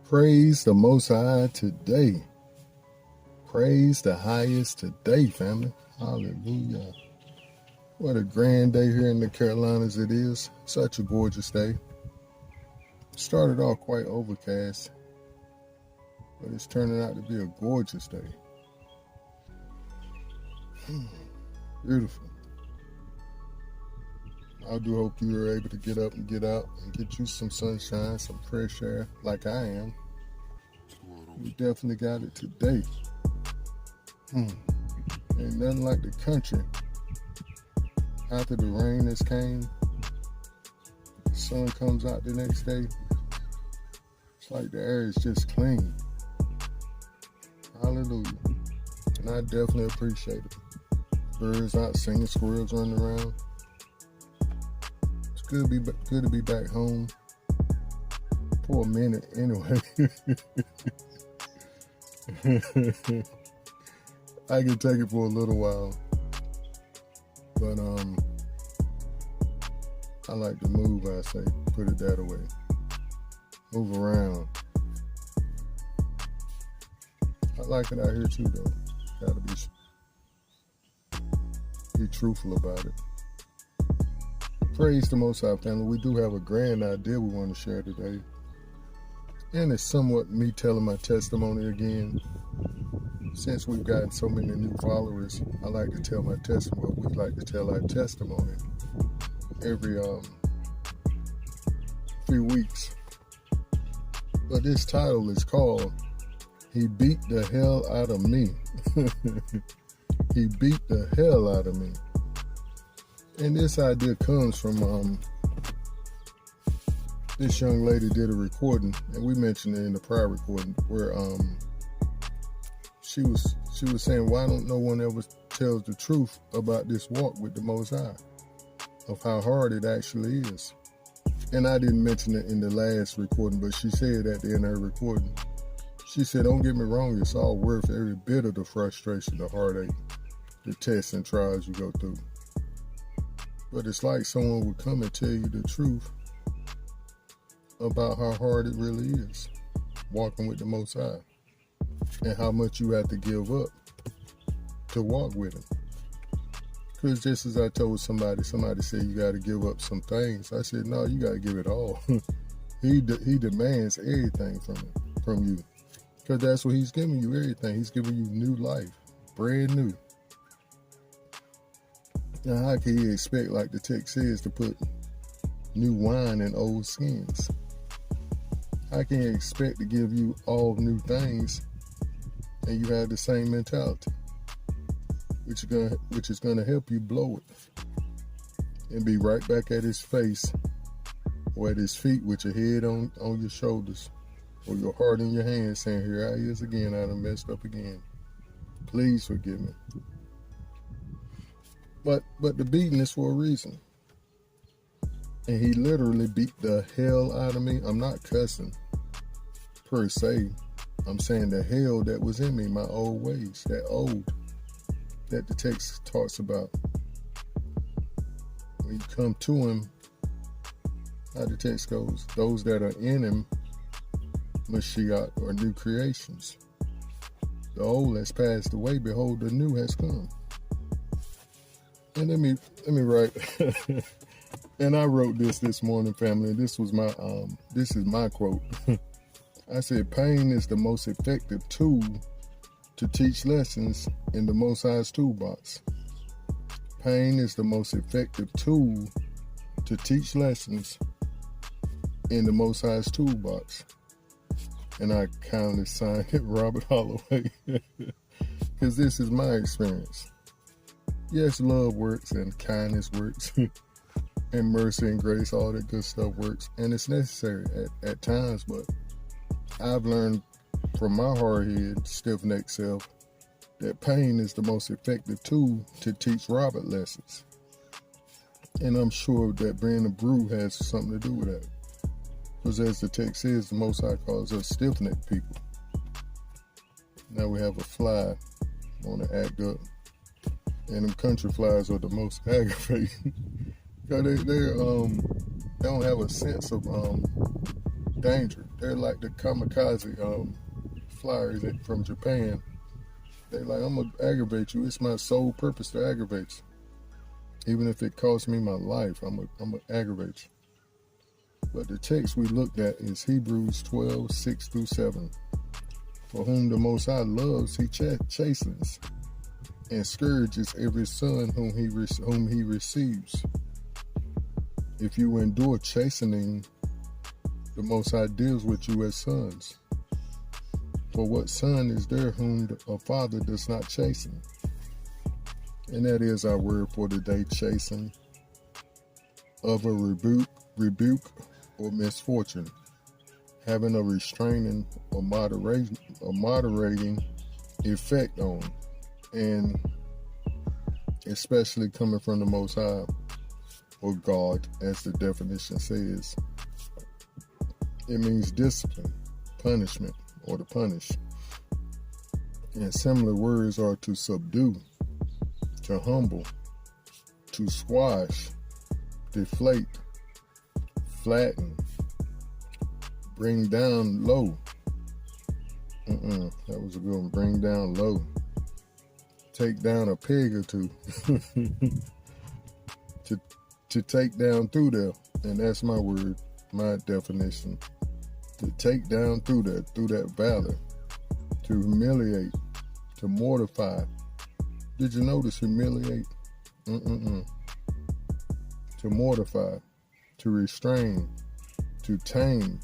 Praise the Most High today. Praise the highest today, family. Hallelujah. What a grand day here in the Carolinas it is. Such a gorgeous day. Started off quite overcast, but it's turning out to be a gorgeous day. Beautiful. I do hope you are able to get up and get out and get you some sunshine, some fresh air like I am. We definitely got it today. Ain't nothing like the country. After the rain has came, the sun comes out the next day. It's like the air is just clean. Hallelujah. And I definitely appreciate it. Birds out singing, squirrels running around. It's good to be back home for a minute anyway. I can take it for a little while. But I like to move, I say, put it that way. Move around. I like it out here too, though. Gotta be truthful about it. Praise the Most High, family. We do have a grand idea we want to share today. And it's somewhat me telling my testimony again. Since we've gotten so many new followers, I like to tell my testimony. We like to tell our testimony every few weeks. But this title is called He Beat the Hell Out of Me. He beat the hell out of me. And this idea comes from this young lady did a recording, and we mentioned it in the prior recording, where she was saying, why don't no one ever tells the truth about this walk with the Most High, of how hard it actually is. And I didn't mention it in the last recording, but she said at the end of her recording, she said, don't get me wrong, it's all worth every bit of the frustration, the heartache, the tests and trials you go through. But it's like someone would come and tell you the truth about how hard it really is walking with the Most High, and how much you have to give up to walk with Him. Because just as I told somebody said you got to give up some things. I said, no, you got to give it all. He demands everything from you. Because that's what He's giving you, everything. He's giving you new life, brand new. Now, how can He expect, like the text says, to put new wine in old skins? How can He expect to give you all new things and you have the same mentality, which is gonna help you blow it and be right back at His face or at His feet with your head on your shoulders or your heart in your hand, saying, here I is again, I done messed up again. Please forgive me. But the beating is for a reason. And He literally beat the hell out of me. I'm not cussing per se. I'm saying the hell that was in me, my old ways, that the text talks about. When you come to Him, how the text goes, those that are in Him, Mashiach, are new creations. The old has passed away, behold, the new has come. And let me write. And I wrote this morning, family. This was this is my quote. I said, pain is the most effective tool to teach lessons in the Most High's toolbox. Pain is the most effective tool to teach lessons in the Most High's toolbox. And I kindly signed it, Robert Holloway, because this is my experience. Yes, love works and kindness works and mercy and grace, all that good stuff works. And it's necessary at times, but I've learned from my hard-headed, stiff-necked self that pain is the most effective tool to teach Robert lessons. And I'm sure that Brandon Brew has something to do with that. Because as the text says, the Most High calls us stiff-necked people. Now we have a fly want to act up. And them country flies are the most aggravating. Because they don't have a sense of danger. They're like the kamikaze flyers from Japan. They're like, I'm going to aggravate you. It's my sole purpose to aggravate you. Even if it costs me my life, I'm going to aggravate you. But the text we looked at is Hebrews 12, 6 through 7. For whom the Most High loves, he chastens and scourges every son whom he receives. If you endure chastening, the Most High deals with you as sons. For what son is there whom a father does not chasten? And that is our word for today, chasten, of a rebuke or misfortune, having a restraining or moderating effect on, and especially coming from the Most High, or God, as the definition says. It means discipline, punishment, or to punish. And similar words are to subdue, to humble, to squash, deflate, flatten, bring down low. That was a good one. Bring down low. Take down a peg or two. to take down through there. And that's my word, my definition. To take down through that valley. To humiliate. To mortify. Did you notice humiliate? To mortify. To restrain. To tame.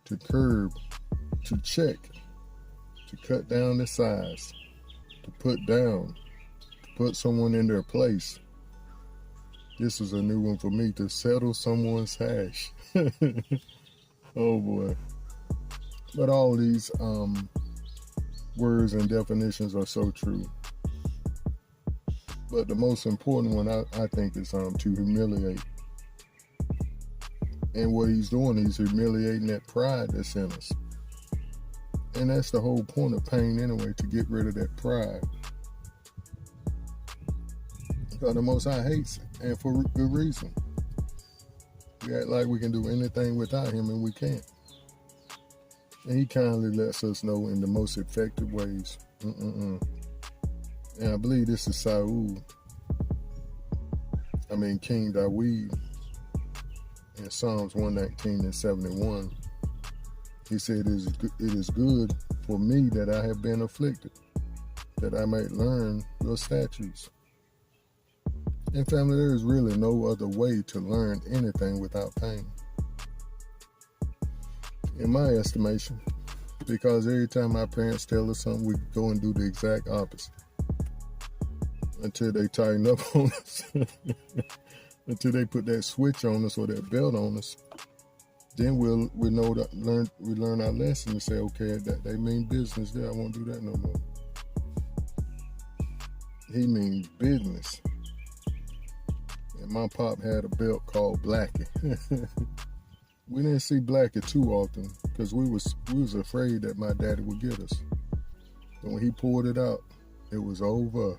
To curb. To check. To cut down the size. To put down. To put someone in their place. This is a new one for me, to settle someone's hash. Oh boy. But all these words and definitions are so true. But the most important one I think is to humiliate. And what he's doing, he's humiliating that pride that's in us. And that's the whole point of pain anyway, to get rid of that pride. Because the Most High hates it, and for good reason. We act like we can do anything without him, and we can't. And he kindly lets us know in the most effective ways. And I believe this is King Dawid in Psalms 119 and 71. He said, it is good for me that I have been afflicted, that I might learn your statutes. And family, there is really no other way to learn anything without pain, in my estimation, because every time my parents tell us something, we go and do the exact opposite until they tighten up on us, until they put that switch on us or that belt on us. Then we learn our lesson and say, okay, that they mean business there. I won't do that no more. He means business. And my pop had a belt called Blackie. We didn't see Blackie too often because we was afraid that my daddy would get us. But when he pulled it out, it was over.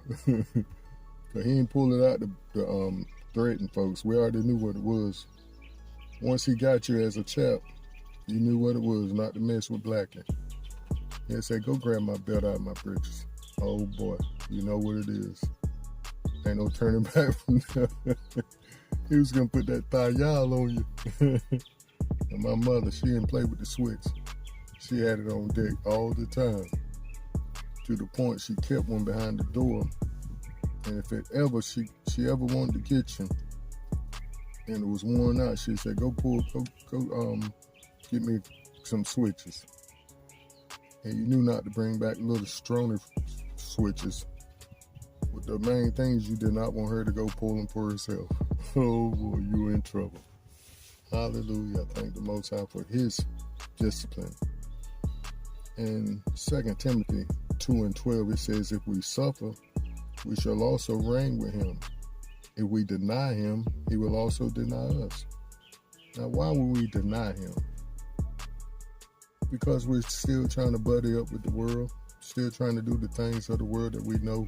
But he didn't pull it out to threaten folks. We already knew what it was. Once he got you as a chap, you knew what it was, not to mess with Blackie. He'd say, go grab my belt out of my britches. Oh boy, you know what it is. Ain't no turning back from there. He was gonna put that thigh-yal on you. And my mother, she didn't play with the switch. She had it on deck all the time, to the point she kept one behind the door. And if she ever wanted to get you, and it was worn out, she said, go get me some switches. And you knew not to bring back little Stroner switches. But the main thing is you did not want her to go pull them for herself. Oh boy, you were in trouble. Hallelujah. I thank the Most High for his discipline. In 2 Timothy 2:12, it says, if we suffer, we shall also reign with him. If we deny him, he will also deny us. Now, why would we deny him? Because we're still trying to buddy up with the world, still trying to do the things of the world that we know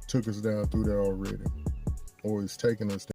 took us down through there already, or is taking us down.